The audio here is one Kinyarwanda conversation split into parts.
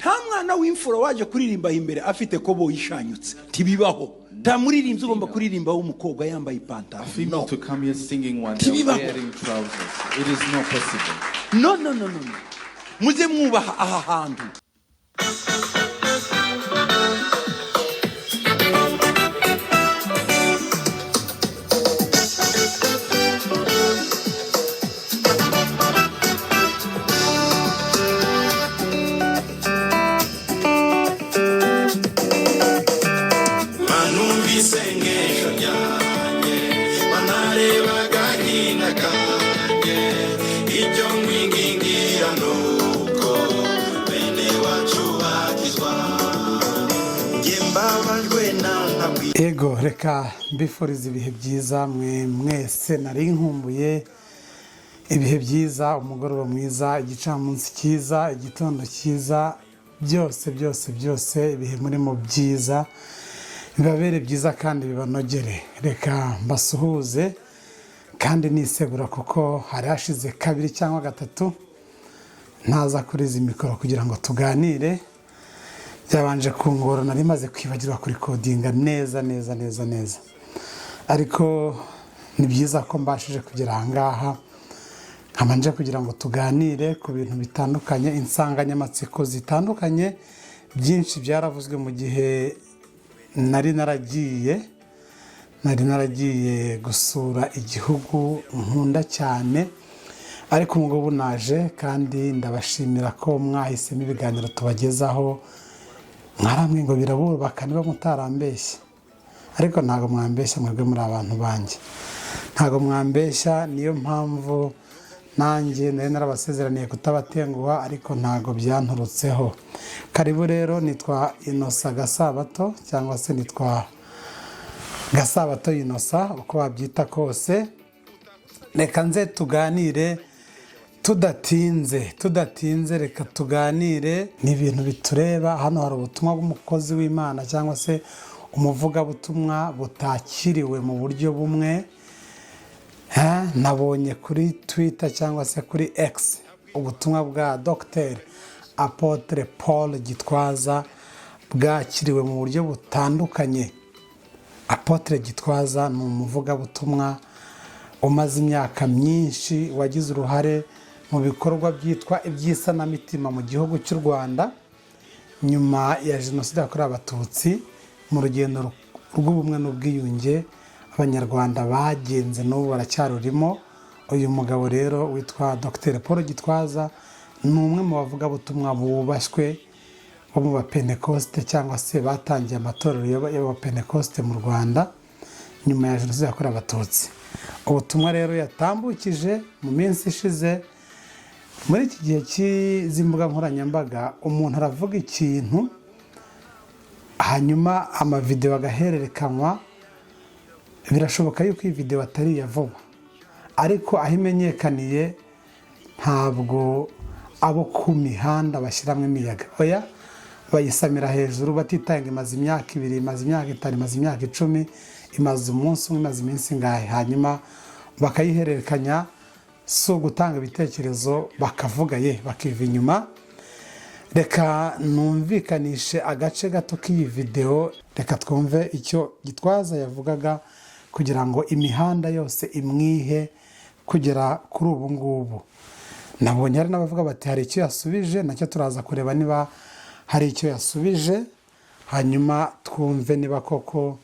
nta mwana w'imfura waje kuririmba imbere afite ko boyishanyutse tibibaho. nta muririmbyi ugomba kuririmba w'umukobwa yambaye ipantaro. Female to come here singing one day wearing trousers. It is not possible. No. Muze mwubaha aha hantu. Ego reka mbifuriza ibihe byiza mwese nari nkumbuye ibihe byiza, umugoroba mwiza, igicamunsi cyiza, igitondo cyiza, byose ibihe murimo byiza bibabere byiza kandi bibanogere. Reka mbasuhuze kandi nisegura kuko hari hashize 2 cyangwa 3 ntaza kuri izi mikoro kugira ngo tuganire. Byabanje kungora nari maze kwibagirwa kuri codinga neza ariko ni byiza ko mbashije kugera ahangaha nkamanje kugira ngo tuganire ku bintu bitandukanye, insanganyamatsiko zitandukanye. Byinshi byaravuzwe mu gihe nari naragiye gusura igihugu nkunda cyane, ariko ngubu naje kandi ndabashimira ko mwahisemo ibiganiro tubagezaho. Mwaramwe ngo birabubaka niba mutarambeshya, ariko ntago mwambeshya mwebwe muri abantu banjye, ntago mwambeshya. Niyo mpamvu nanjye nari narabasezeraniye kutabatenguha, ariko ntago byanturutseho. Karibu rero, nitwa Innocent Gasabato cyangwa se nitwa Gasabato Innocent, uko wabyita kose. Reka nze tuganire tudatinze reka tuganire ni ibintu bitureba. Hano hari ubutumwa bw'umukozi w'Imana cyangwa se umuvugabutumwa butakiriwe mu buryo bumwe. Nabonye kuri Twitter cyangwa se kuri X ubutumwa bwa Dr. Apotre Paul Gitwaza bwakiriwe mu buryo butandukanye. Apotre Gitwaza ni umuvugabutumwa umaze imyaka myinshi, wagize uruhare mu bikorwa byitwa iby'isanamitima mu gihugu cy'u Rwanda nyuma ya jenoside yakorewe Abatutsi, mu rugendo rw'ubumwe n'ubwiyunge abanyarwanda bagenze n'ubu baracyarurimo. Uyu mugabo rero witwa Dr. Paul Gitwaza ni umwe mu bavugabutumwa bubashywe bo mu Bapentekoste cyangwa se batangiye amatorero y'Abapentekoste mu Rwanda nyuma ya jenoside yakorewe Abatutsi. Ubutumwa rero yatambukije mu minsi ishize. Muri iki gihe cy'imbuga nkoranyambaga umuntu aravuga ikintu hanyuma amavideo agahererekanywa. Birashoboka yuko iyi video atari iya vuba, ariko aho imenyekaniye ntabwo abo ku mihanda bashyiramo imiyaga, oya bayisamira hejuru batitaye ngo imaze imyaka 2, imaze imyaka 5, imaze imyaka 10, imaze umunsi umwe, imaze iminsi ngahe, hanyuma bakayihererekanya. So gutanga ibitekerezo bakavuga bakiva inyuma. Reka numvikanishe agace gato k'iyi video, reka twumve icyo Gitwaza yavugaga kugira ngo imihanda yose imwihe kugera kuri ubu ngubu. Nabonye hari n'abavuga bati hari icyo yasubije, nacyo turaza kureba niba hari icyo yasubije, hanyuma twumve niba koko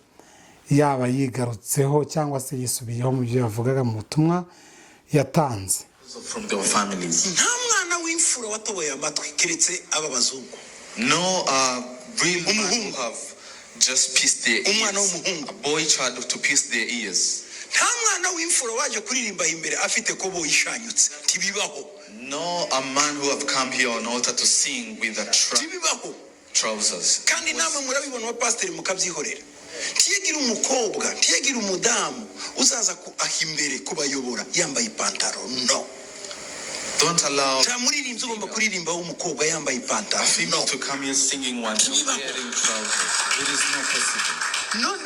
yaba yigarutseho cyangwa se yisubiyeho mu byo yavugaga mu butumwa yatanze. Nta mwana w'imfura watoboye amatwi keretse aba bazungu. No real man have just pierced their ears. Umwana w'umuhungu, a boy child to pierce their ears. nta mwana w'imfura waje kuririmba imbere afite ko boyishanyutse tibibaho. No a man who have come here on altar to sing with a tibibaho trousers. Kandi namwe murabibona wa pastor mukabyihorera. Tiyegira umukobwa, tiyegira umudamu uzaza ahimbere kubayobora yambaye ipantaro. No. Don't allow nta muririmbyi ugomba kuririmba w'umukobwa yambaye ipantaro. female to come here singing one day wearing trousers. It is not possible. No.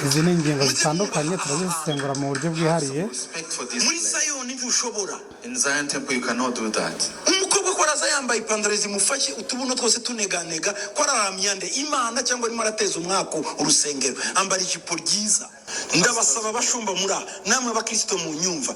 Izi ni ingingo zitandukanye turazisengura mu buryo bwihariye. Respect for this Muri place. Sayoni ntushobora. In Zion temple you cannot do that. Umukobwa ahubwo ko araza yambaye ipantaro zimufashe utubuno twose tuneganega ko araramyande Imana cyangwa arimo arateza umwako urusengero ambara ijipo ryiza. Ndabasaba bashumba muri namwe abakristo mu nyumva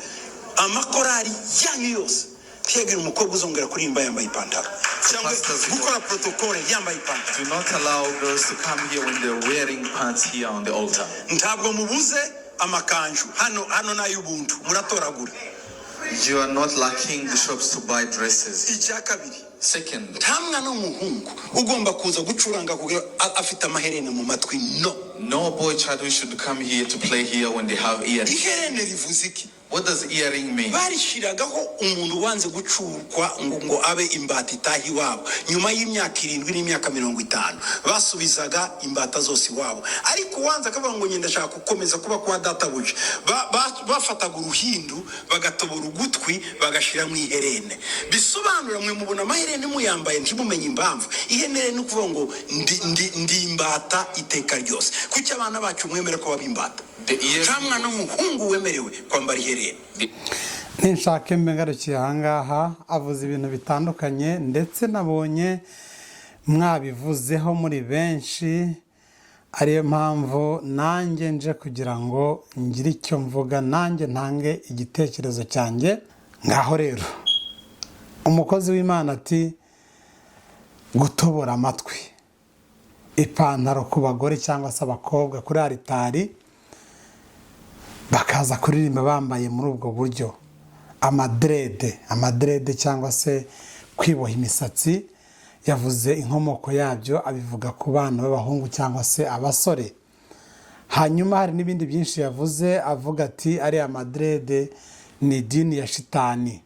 amakorari yanyu yose tegera umukobwa uzongera kurimba yambaye ipantaro cyangwa gukora protocol yambaye ipantaro. Do not allow girls to come here when they're wearing pants here on the altar. Ntabwo mubuze amakanju hano n'ay'ubuntu muratoragura. You are not lacking the shops to buy dresses. Icya kabiri, Second, nta mwana w'umuhungu ugomba kuza gucuranga kugira afite amaherene mu matwi. no boy child who should come here to play here when they have earrings. Iherene rivuze iki? What does earring mean? Barishiragaho umuntu wanze gucurwa ngo abe imbata itahi iwabo nyuma y'imyaka 7 n'imyaka 50 basubizaga imbata zose iwabo. Ariko wanze akavuga ngo ngenda shaka gukomeza kuba kwa databuja bafataga uruhindu bagatobora ugutwi bagashira mu iherene. Bisobanura mwe mubona amaherene muyambaye ntimumenye impamvu. Iherene ni kuvuga ngo ndi imbata iteka ryose. Kuki abana bacu mwemera ko babimbata? Kamwa n'umuhungu wemerewe kwambara iherene. Ninshake mbengarukiye ahangaha avuze ibintu bitandukanye ndetse nabonye mwabivuzeho muri benshi, ariyo mpamvu nanjye nje kugira ngo ngire icyo mvuga, nanjye ntange igitekerezo cyanjye. Ngaho rero umukozi w'Imana ati gutobora amatwi, ipantaro ku bagore cyangwa se abakobwa kuri aritari bakaza kuririmba bambaye muri ubwo buryo, amadrede cyangwa se kwiboha imisatsi. Yavuze inkomoko yabyo abivuga ku bana b'abahungu cyangwa se abasore. Hanyuma hari n'ibindi byinshi yavuze avuga ati ari amadrede ni idini ya shitani.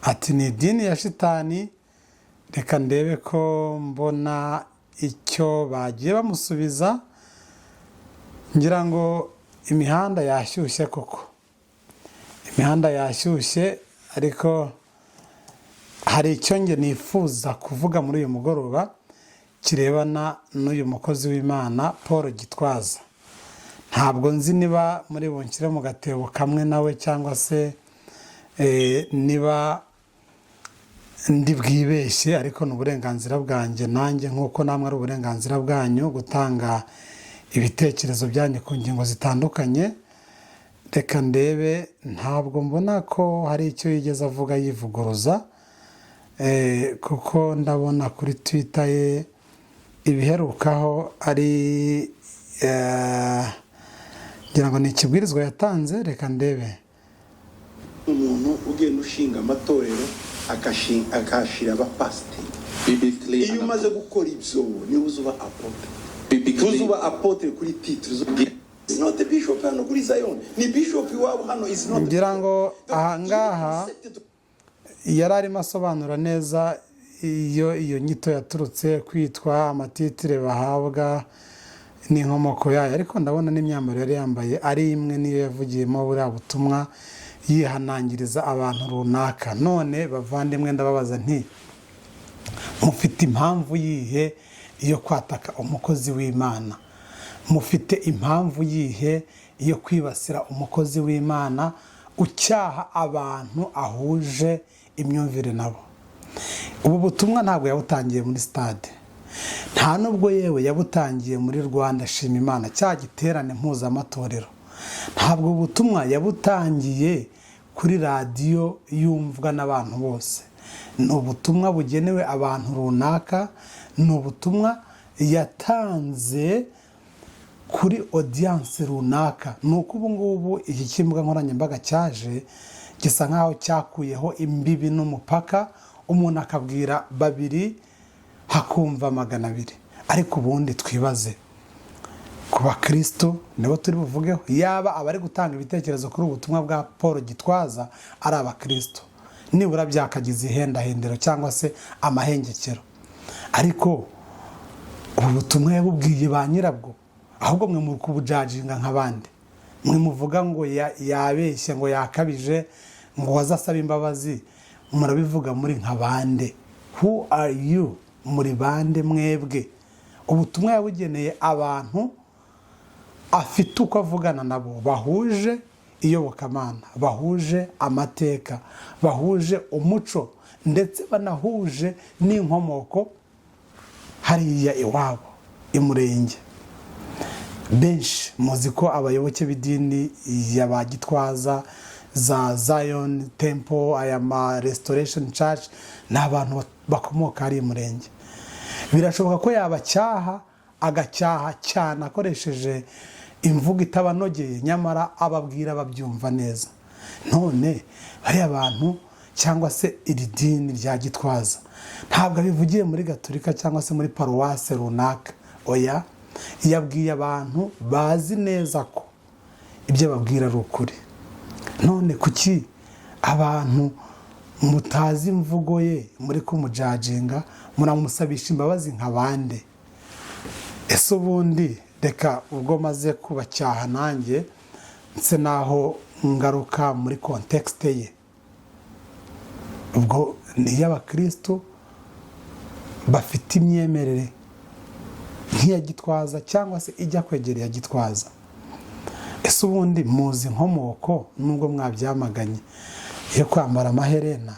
Ati ni idini ya shitani. Reka ndebe ko mbona icyo bagiye bamusubiza. Ngira ngo imihanda yashyushye koko, imihanda yashyushye, ariko hari icyo nge nifuza kuvuga muri uyu mugoroba kirebana n'uyu mukozi w'Imana Paul Gitwaza. Ntabwo nzi niba muri bunshyire mu gatebo kamwe nawe cyangwa se niba ndi bwibeshye, ariko ni uburenganzira bwanjye nanjye nk'uko namwe ari uburenganzira bwanyu gutanga ibitekerezo byanyu ku ngingo zitandukanye. Reka ndebe, ntabwo mbona ko hari icyo yigeze avuga yivuguruza, kuko ndabona kuri Twitter ye ibiherukaho ari ngira ngo ni ikibwirizwa yatanze. Reka ndebe. Umuntu ugenda ushinga amatorero akashira abapasiteri, iyo umaze gukora ibyo niwe uzuba apotre. Uzuba apotre kuri titre. It's not the bishop hano kuri Zion, ni bishop iwabo hano. Is not. Ngira ngo ahangaha yari arimo asobanura neza iyo nyito yaturutse kwitwa amatitire bahabwa n'inkomoko yayo, ariko ndabona n'imyambaro yari yambaye ari imwe niyo yavugiyemo buriya butumwa yihanangiriza abantu runaka. None bavandimwe ndababaza nti mufite impamvu yihe iyo kwataka umukozi w'Imana? Mufite impamvu yihe iyo kwibasira umukozi w'Imana ucyaha abantu ahuje imyumvire nabo? Ubu butumwa ntabwo yabutangiye muri stade, nta nubwo yewe yabutangiye muri Rwanda Shima Imana cya giterane mpuzamatorero. Ntabwo ubutumwa yabutangiye kuri radiyo yumvwa n'abantu bose. Ni ubutumwa bugenewe abantu runaka, ni ubutumwa yatanze kuri audience runaka. Nuko ubu ngubu iki kimbuga nkoranyambaga cyaje gisa nkaho cyakuyeho imbibi n'umupaka, umuntu akabwira 2 hakumva 200. Ariko ubundi twibaze ku bakristo nibo turi buvugeho, yaba abari gutanga ibitekerezo kuri ubutumwa bwa Paul Gitwaza ari abakristo, nibura byakagize ihendahendero cyangwa se amahengekero. Ariko ubu butumwa yabubwiye ba nyirabwo, ahubwo mwe muri kubujajinga nk'abandi. Mwe muvuga ngo yabeshye, ngo yakabije, ngo wazasaba imbabazi, murabivuga muri nk'abande. Who are you? Muri bande mwebwe? Ubutumwa yabugeneye abantu afite uko avugana nabo bahuje iyobokamana, bahuje amateka, bahuje umuco ndetse banahuje n'inkomoko hariya iwabo imurenge. Benshi muzi ko abayoboke b'idini ya Gitwaza, za Zion Temple, aya ma Restoration Church ni abantu bakomoka ari imurenge. Birashoboka ko yabacyaha agacyaha cyane akoresheje imvugo itabanogeye, nyamara ababwira babyumva neza. None bari abantu cyangwa se iri dini rya Gitwaza ntabwo bivugiye muri Gatolika cyangwa se muri paruwase runaka, oya, yabwiye abantu bazi neza ko ibyo babwira ari ukuri. None kuki abantu mutazi imvugo ye muri kumujajinga, muramusabisha imbabazi nk'abande? Ese ubundi reka ubwo maze kubacyaha nanjye nse naho ngaruka muri kontekste ye. Ubwo ni iy'abakristo bafite imyemerere nk'iya Gitwaza cyangwa se ijya kwegera iya Gitwaza. Ese ubundi muzi inkomoko nubwo mwabyamaganye yo kwambara amaherena?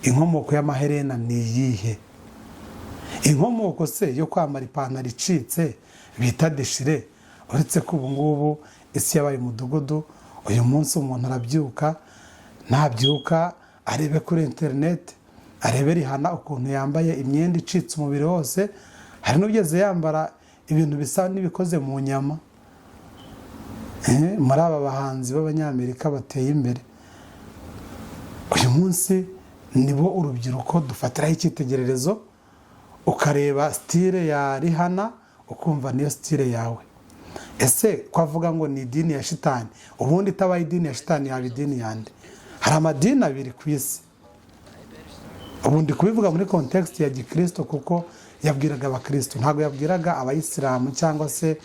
Inkomoko y'amaherena ni iyihe? Inkomoko se yo kwambara ipantaro icitse bita deshire, uretse ko ubu ngubu isi yabaye umudugudu, uyu munsi umuntu arabyuka, nabyuka arebe kuri internet, arebe Rihana ukuntu yambaye imyenda icitse umubiri wose, hari n'ugeze yambara ibintu bisa n'ibikoze mu nyama. Muri aba bahanzi b'Abanyamerika bateye imbere uyu munsi nibo urubyiruko dufatiraho icyitegererezo, ukareba style ya Rihana ukumva niyo style yawe. Ese kwavuga ngo ni idini ya shitani, ubundi itabaye idini ya shitani yaba idini yande? Hari amadini abiri ku isi. Ubundi kubivuga muri context ya Gikristo kuko yabwiraga abakristo, ntabwo yabwiraga abayisilamu cyangwa se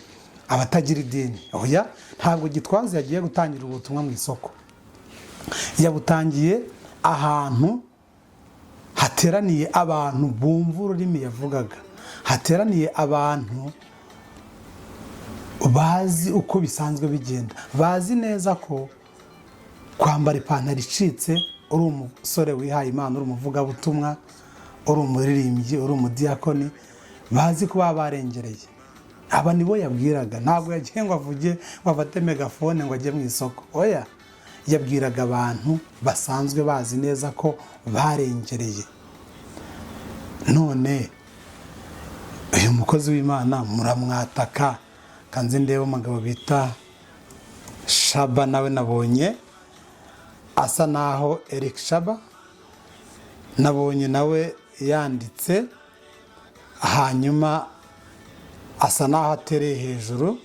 abatagira idini. Oya, ntabwo Gitwaza yagiye gutangira ubutumwa mu isoko, yabutangiye ahantu hateraniye abantu bumva ururimi yavugaga, hateraniye abantu bazi uko bisanzwe bigenda, bazi neza ko kwambara ipantaro icitse uri umusore wihaye Imana, uri umuvugabutumwa, uri umuririmbyi, uri umudiyakoni, bazi ko baba barengereye. Aba nibo yabwiraga, ntabwo yagiye ngo avuge bafate megafone ngo ajye mu isoko. Oya, yabwiraga abantu basanzwe bazi neza ko barengereye. None uyu mukozi w'Imana muramwataka. Kanze ndebe umugabo bita Shaba, nawe nabonye asa naho Eric Shaba, nabonye nawe yanditse, hanyuma asa naho atereye hejuru,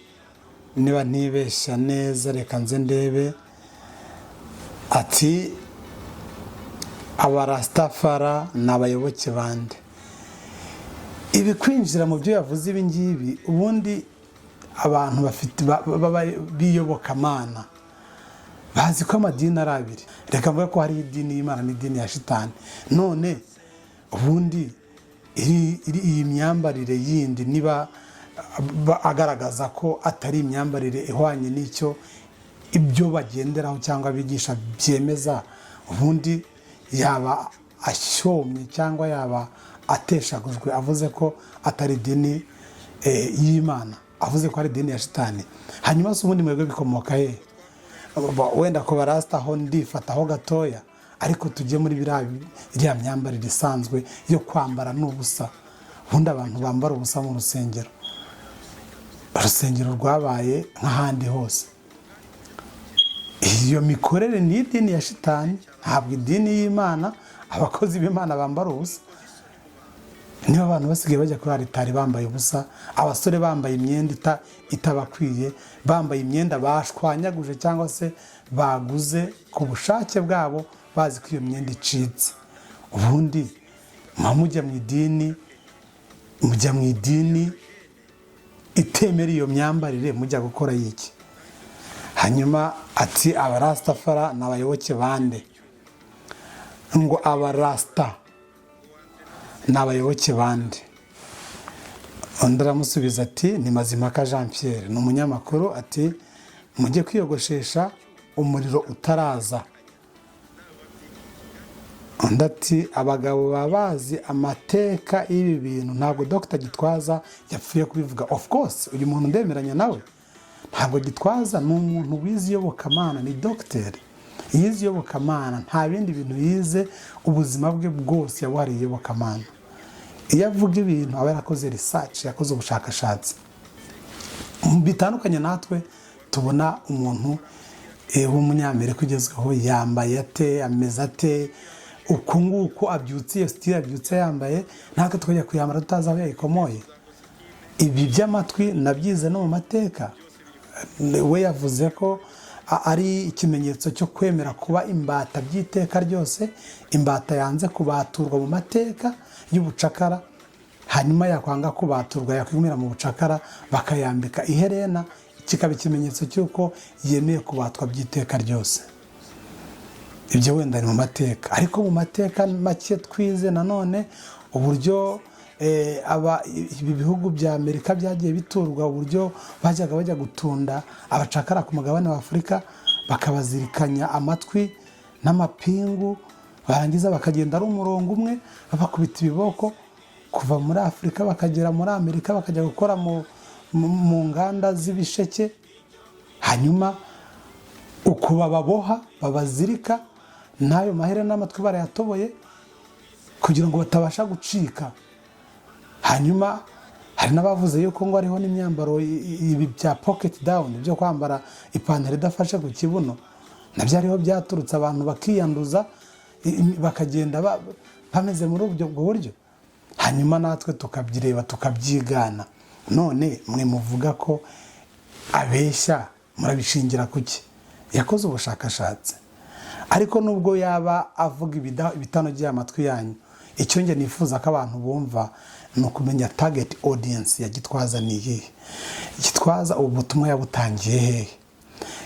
niba ntibeshya neza, reka nze ndebe, ati abarastafara n'abayoboke bande. Ibi kwinjira mu byo yavuze ibi ngibi, ubundi abantu bafite biyobokamana bazi ko amadini ari abiri. Reka mvuga ko hari idini y'Imana n'idini ya shitani. None ubundi iyi myambarire yindi niba agaragaza ko atari imyambarire ihwanye n'icyo ibyo bagenderaho cyangwa bigisha byemeza, ubundi yaba ashyomye cyangwa yaba ateshagujwe avuze ko atari idini y'Imana, avuze ko ari idini ya shitani. Hanyuma se ubundi mwebwe bikomoka he? Wenda ko barasta ho ndifataho gatoya, ariko tujye muri iriya myambarire isanzwe yo kwambara n'ubusa. Ubundi abantu bambara ubusa mu rusengero, urusengero rwabaye nk'ahandi hose. Iyo mikorere ni idini ya shitani, ntabwo idini y'Imana. Abakozi b'Imana bambara ubusa. Niba abantu basigaye bajya kuri aritari bambaye ubusa, abasore bambaye imyenda itabakwiye, bambaye imyenda bashwanyaguje cyangwa se baguze ku bushake bwabo, bazi ko iyo myenda icitse. Ubundi mujya mu idini itemera iyo myambarire, mujya gukora iki? Hanyuma ati abarastafara n'abayoboke bande. Ngo abarasta n'abayoboke bande. Undi aramusubiza ati ni Mazimpaka Jean Pierre, ni umunyamakuru, ati mujye kwiyogoshesha umuriro utaraza. Undi ati abagabo baba bazi amateka y'ibi bintu, ntabwo Dr Gitwaza yapfuye kubivuga. Of course uyu muntu ndemeranya nawe, ntabwo Gitwaza ni umuntu wize iyobokamana, ni dogiteri yize iyobokamana, nta bindi bintu yize, ubuzima bwe bwose yabuhariye iyobokamana. Iyo avuga ibintu aba yarakoze research, yakoze ubushakashatsi bitandukanye natwe tubona umuntu w'umunyamerika ugezweho yambaye ate, ameze ate, uku nguku abyutse, iyo style abyutse yambaye, natwe tukajya kuyambara tutazi aho yayikomoye. Ibi by'amatwi nabyize no mu mateka. We yavuze ko ari ikimenyetso cyo kwemera kuba imbata by'iteka ryose, imbata yanze kubaturwa mu mateka y'ubucakara, hanyuma yakwanga kubaturwa yakwimira mu bucakara bakayambika iherena, kikaba ikimenyetso cy'uko yemeye kubatwa by'iteka ryose. Ibyo wenda ni mu mateka, ariko mu mateka make twize nanone uburyo ibi bihugu bya Amerika byagiye biturwa, uburyo bajyaga bajya gutunda abacakara ku mugabane wa Afurika, bakabazirikanya amatwi n'amapingu, barangiza bakagenda ari umurongo umwe, babakubita ibiboko kuva muri Afurika bakagera muri Amerika, bakajya gukora mu nganda z'ibisheke, hanyuma uko bababoha babazirika n'ayo maherena n'amatwi barayatoboye kugira ngo batabasha gucika. Hanyuma hari n'abavuze yuko ngo ariho n'imyambaro ibi bya pocket down, byo kwambara ipantaro idafashe ku kibuno, nabyo ariho byaturutse, abantu bakiyanduza bakagenda bameze muri ubwo buryo, hanyuma natwe tukabyireba tukabyigana. None mwe muvuga ko abeshya, murabishingira kuki? Yakoze ubushakashatsi, ariko nubwo yaba avuga ibitanogeye amatwi yanyu, icyo nge nifuza ko abantu bumva ni ukumenya target audience ya Gitwaza ni iyihe. Gitwaza ubu butumwa yabutangiye hehe?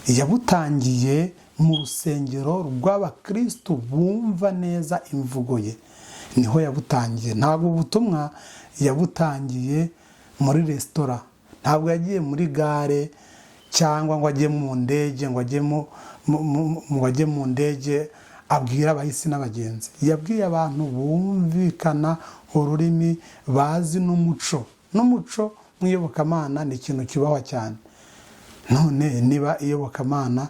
Yabutangiye mu rusengero rw'abakristo bumva neza imvugo ye, niho yabutangiye. Ntabwo ubutumwa yabutangiye muri resitora, ntabwo yagiye muri gare cyangwa ngo ajye mu ndege, ngo ajye mu ndege abwira abahisi n'abagenzi. Yabwiye abantu bumvikana ururimi, bazi n'umuco. N'umuco mu iyobokamana ni ikintu kibahwa cyane. None niba iyobokamana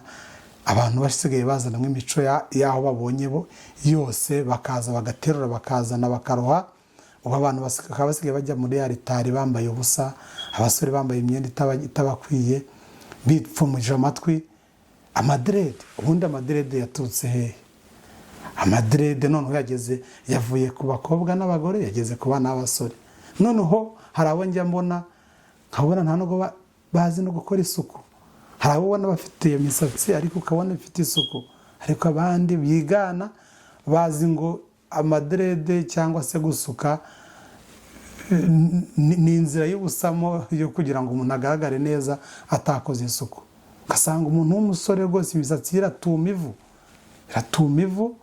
abantu basigaye bazanamo imico y'aho babonye bo yose, bakaza bagaterura, bakazana bakaroha, ubu abantu bakaba basigaye bajya muri aritari bambaye ubusa, abasore bambaye imyenda itabakwiye, bipfumuje amatwi, amadrede. Ubundi amadrede yaturutse hehe? Amadrede noneho yavuye ku bakobwa n'abagore, yageze ku bana n'abasore. Noneho hari abo njya mbona nkabona nta nubwo bazi no gukora isuku. Hari abo ubona bafite iyo misatsi ariko ukabona ifite isuku, ariko abandi bigana bazi ngo amadrede cyangwa se gusuka ni inzira y'ubusamo yo kugira ngo umuntu agaragare neza atakoze isuku. Ugasanga umuntu w'umusore rwose imisatsi iratuma ivu,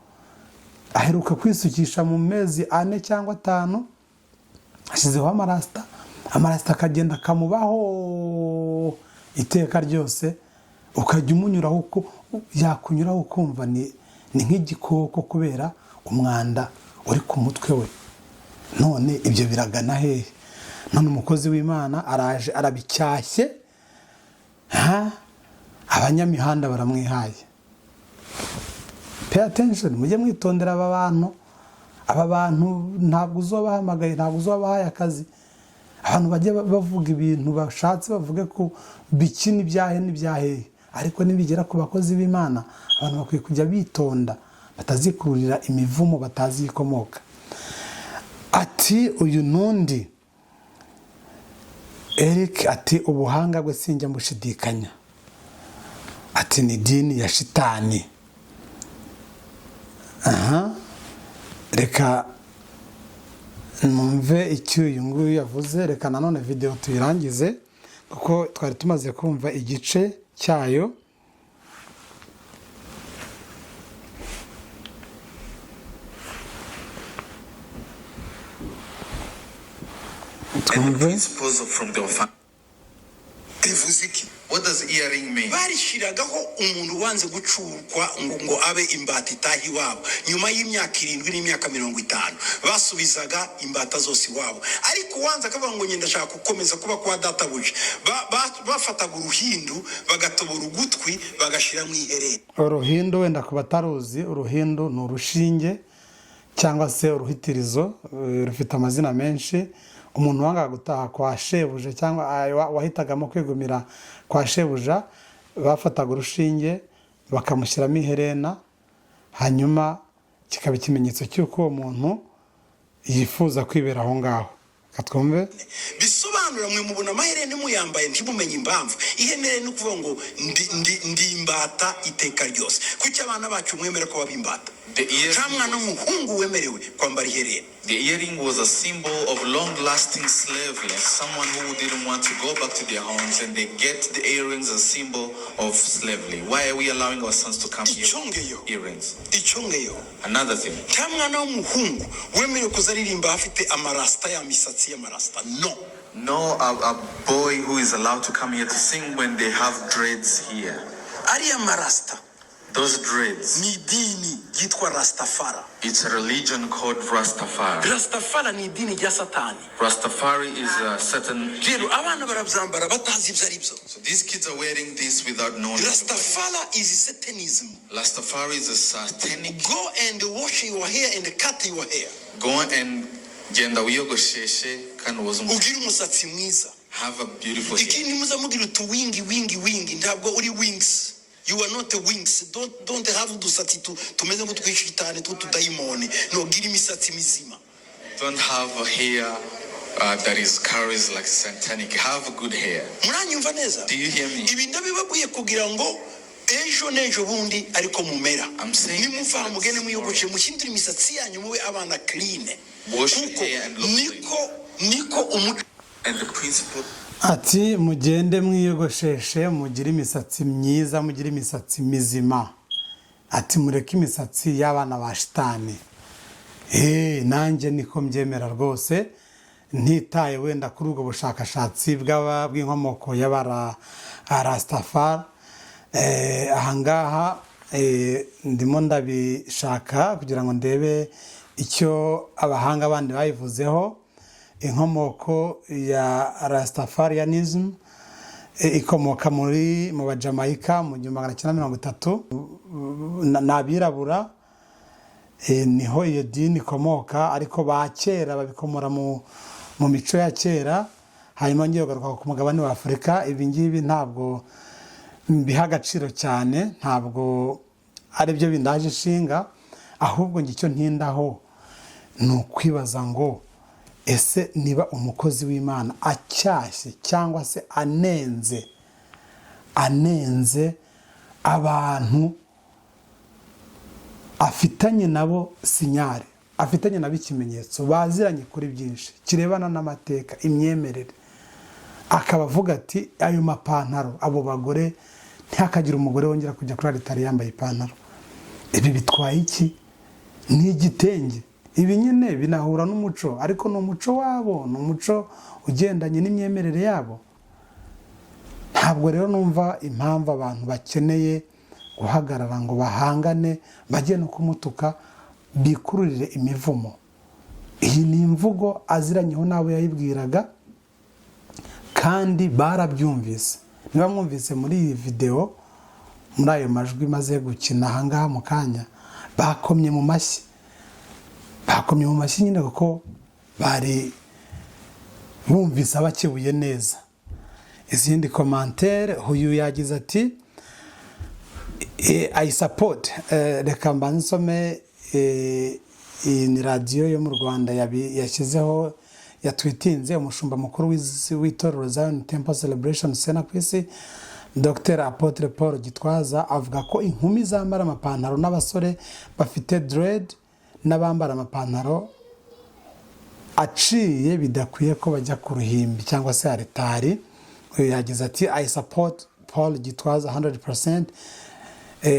aheruka kwisukisha mu mezi 4 cyangwa 5, ashyizeho amarasita akagenda akamubaho iteka ryose, ukajya umunyuraho uko yakunyuraho ukumva ni nk'igikoko kubera umwanda uri ku mutwe we. None ibyo biragana hehe? None umukozi w'Imana araje arabicyashye, abanyamihanda baramwihaye. Pay attention, mujye mwitondera aba bantu ntabwo uzobahamagaye, ntabwo uzobahaye akazi. Abantu bajye bavuga ibintu bashatse, bavuge ko bikini n'ibyahehe, ariko nibigera ku bakozi b'Imana abantu bakwiye kujya bitonda, batazikururira imivumo batazikomoka. Ati uyu nundi Eric ati ubuhanga bwe sinjya mushidikanya, ati ni dini ya shitani. Reka numve icyo uyu nguyu yavuze. Reka nanone video tuyirangize kuko twari tumaze kumva igice cyayo. Twumve. Bivuze iki? What does earring mean? barishiragaho umuntu wanze gucurwa ngo abe imbata itahi wabo nyuma y'imyaka 7 n'imyaka 50 basubizaga imbata zose wabo ariko wanze akavuga ngo ngenda shaka gukomeza kuba kwa databuje bafataga uruhindu bagatobora ugutwi bagashira mu iherere. Uruhindu wenda kuba taruzi, uruhindu ni urushinge cyangwa se uruhitirizo, rufite amazina menshi. Umuntu wanga gutaha kwa shebuja cyangwa wahitagamo kwigumira kwa shebuja bafataga urushinge bakamushyiramo iherena, hanyuma kikaba ikimenyetso cy'uko uwo muntu yifuza kwibera aho ngaho. Katwumve bisobanura mwe mubona amaherene muyambaye ntimumenye impamvu ihenere no kuvuga ngo ndi imbata iteka ryose kuki abana bacu mwemera ko babimbata camwa no muhungu wemerewe kwambara iherene. The earring was a symbol of long-lasting slavery, someone who didn't want to go back to their homes, and they get the earrings as a symbol of slavery. Why are we allowing our sons to come here with earrings? Another thing. Camwa no muhungu wemerewe kuzaririmba afite amarasta ya misatsi y'amarasta. No, a boy who is allowed to come here to sing when they have dreads here. Ari amarasta. Those dreads. Ni dini yitwa Rastafari. It's a religion called Rastafari. Rastafari ni dini ya Satani. Rastafari is a certain. Rero abana barabyambara batazi ibyo ari byo. So these kids are wearing this without knowing. Rastafari is Satanism. Rastafari is a satanic. Go and wash your hair and cut your hair. Go and genda wiyogosheshe kandi uwozumu. Ugira umusatsi mwiza. Have a beautiful hair. Ikindi muzamugira wingi ntabwo uri wings. You are not a wings. Don't have udusatsi tumeze ngo twishitane tutudayimoni. No, gira imisatsi mizima. Don't have a hair that is carries like satanic. Have good hair. Muranyumva neza? Do you hear me? Ibi ndabibaguye kugira ngo ejo nejo bundi ariko mumera. Nimuva mugene muyogoshe mushindira imisatsi yanyu mube abana clean. Wash your hair and look niko umuco. And the principle. Ati mugende mwiyogosheshe mugire imisatsi myiza mugire imisatsi mizima. Ati mureke imisatsi y'abana ba shitani. Nanjye niko mbyemera rwose ntitaye wenda kuri ubwo bushakashatsi bw'inkomoko y'abara Rastafari. Ahangaha ndimo ndabishaka kugira ngo ndebe icyo abahanga bandi bayivuzeho. Inkomoko ya Rastafarianism ikomoka mu Bajamaika mu 1930 n'abirabura, niho iyo dini ikomoka, ariko ba kera babikomora mu mico ya kera. Hanyuma ngiye kugaruka ku mugabane wa Afurika. Ibi ngibi ntabwo biha agaciro cyane, ntabwo ari byo bindaje ishinga, ahubwo ngicyo ntindaho ni ukwibaza ngo ese niba umukozi w'Imana acyashye cyangwa se anenze abantu afitanye nabo sinyare, afitanye nabo ikimenyetso, baziranye kuri byinshi kirebana n'amateka, imyemerere, akaba avuga ati ayo mapantaro abo bagore ntihakagira umugore wongera kujya kuri altari yambaye ipantaro. Ibi bitwaye iki? Ni igitenge. Ibi nyine binahura n'umuco, ariko n'umuco wabo, n'umuco ugendanye n'imyemerere yabo. Ntabwo rero numva impamvu abantu bakeneye guhagarara ngo bahangane bajye no kumutuka bikururire imivumo. Iyi ni imvugo aziranyeho nabo yayibwiraga kandi barabyumvise. Niba mwumvise muri iyi video, muri ayo majwi maze gukina ahangaha mu kanya, bakomye mu mashyi nyine kuko bari bumvise abakebuye neza. Izindi commentaire uyu yagize ati I support, reka mbanze nsome ni radio yo mu Rwanda yashyizeho yatwitinze umushumba mukuru w'itorero Zion Temple Celebration Center kwisi Dr. Apotre Paul Gitwaza avuga ko inkumi zambara amapantaro n'abasore bafite dread n'abambara amapantaro aciye bidakwiye ko bajya ku ruhimbi cyangwa se altari. Yagize ati I support Paul Gitwaza 100%.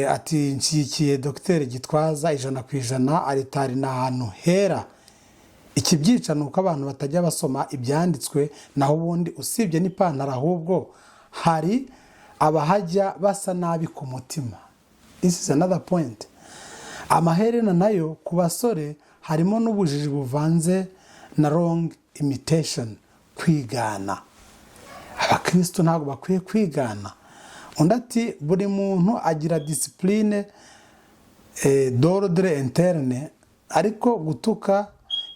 Ati nshyigikiye Dr. Gitwaza 100%. Altari ni ahantu hera. Ikibyica ni uko abantu batajya basoma ibyanditswe, naho ubundi usibye n'ipantaro ahubwo hari abahajya basa nabi ku mutima. This is another point. Amaherena nayo ku basore harimo n'ubujiji buvanze na wrong imitation, kwigana. Abakristo ntabwo bakwiye kwigana. Undi ati buri muntu agira discipline d'ordre interne, ariko gutuka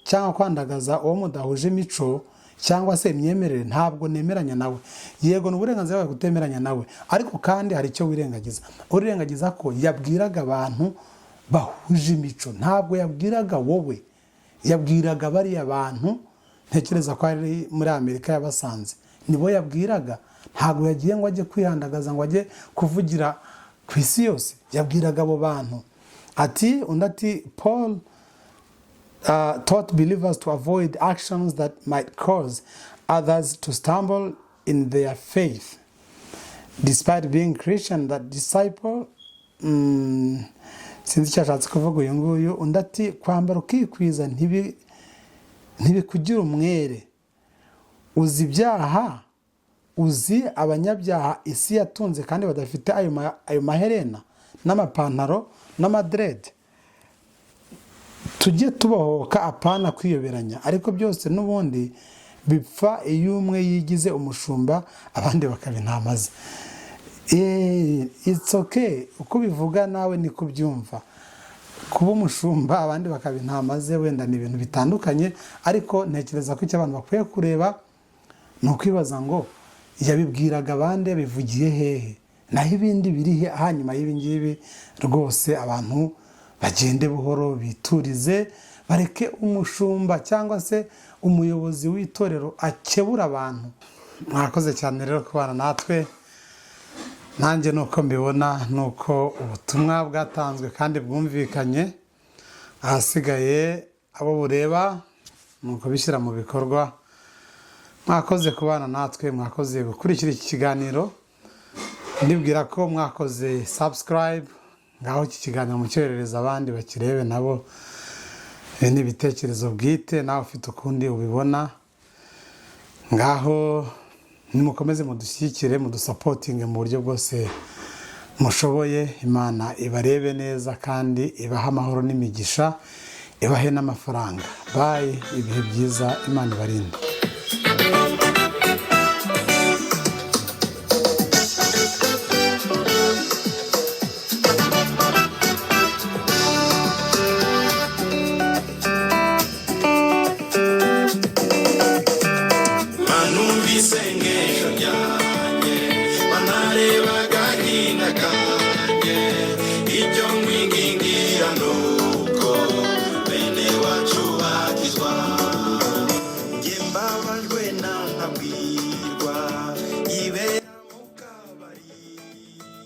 cyangwa kwandagaza uwo mudahuje imico cyangwa se imyemerere ntabwo nemeranya nawe. Yego n'uburenganzira bwawe kutemeranya nawe, ariko kandi hari icyo wirengagiza. Urirengagiza ko yabwiraga abantu bahuje imico, ntabwo yabwiraga wowe, yabwiraga bariya bantu. Ntekereza ko ari muri Amerika yabasanze, nibo yabwiraga. Ntabwo yagiye ngo ajye kwihandagaza ngo ajye kuvugira ku isi yose, yabwiraga abo bantu. Ati undi ati Paul taught believers to avoid actions that might cause others to stumble in their faith. Despite being Christian, that disciple sinzi icyo ashatse kuvuga uyu nguyu. Undi ati kwambara ukikwiza ntibikugira umwere. Uzi ibyaha, uzi abanyabyaha isi yatunze kandi badafite ayo maherena n'amapantaro n'amadrede. Tujye tubahoka apana kwiyoberanya, ariko byose n'ubundi bipfa iyo umwe yigize umushumba abandi bakaba intama ze. It's okay uko bivuga nawe ni kubyumva. Kuba umushumba abandi bakaba intama ze wenda ni ibintu bitandukanye, ariko ntekereza ko icyo abantu bakwiye kureba ni ukwibaza ngo yabibwiraga abandi, bivugiye hehe, naho ibindi biri hanyuma y'ibi ngibi. Rwose abantu bagende buhoro, biturize, bareke umushumba cyangwa se umuyobozi w'itorero akebura abantu. Mwakoze cyane rero kubana natwe. Nanjye nuko mbibona, nuko ubutumwa bwatanzwe kandi bwumvikanye. Ahasigaye abo bureba nuko bishyira mu bikorwa. Mwakoze kubana natwe, mwakoze gukurikira iki kiganiro. Ndibwira ko mwakoze subscribe, ngaho iki kiganiro mucyoherereza abandi bakirebe nabo n'ibitekerezo bwite, nawe ufite ukundi ubibona. Ngaho nimukomeze mudushyigikire, mudusapotinge mu buryo bwose mushoboye. Imana ibarebe neza kandi ibaha amahoro n'imigisha, ibahe n'amafaranga. Bye, ibihe byiza, Imana ibarinde. Mbabajwe na ntabwi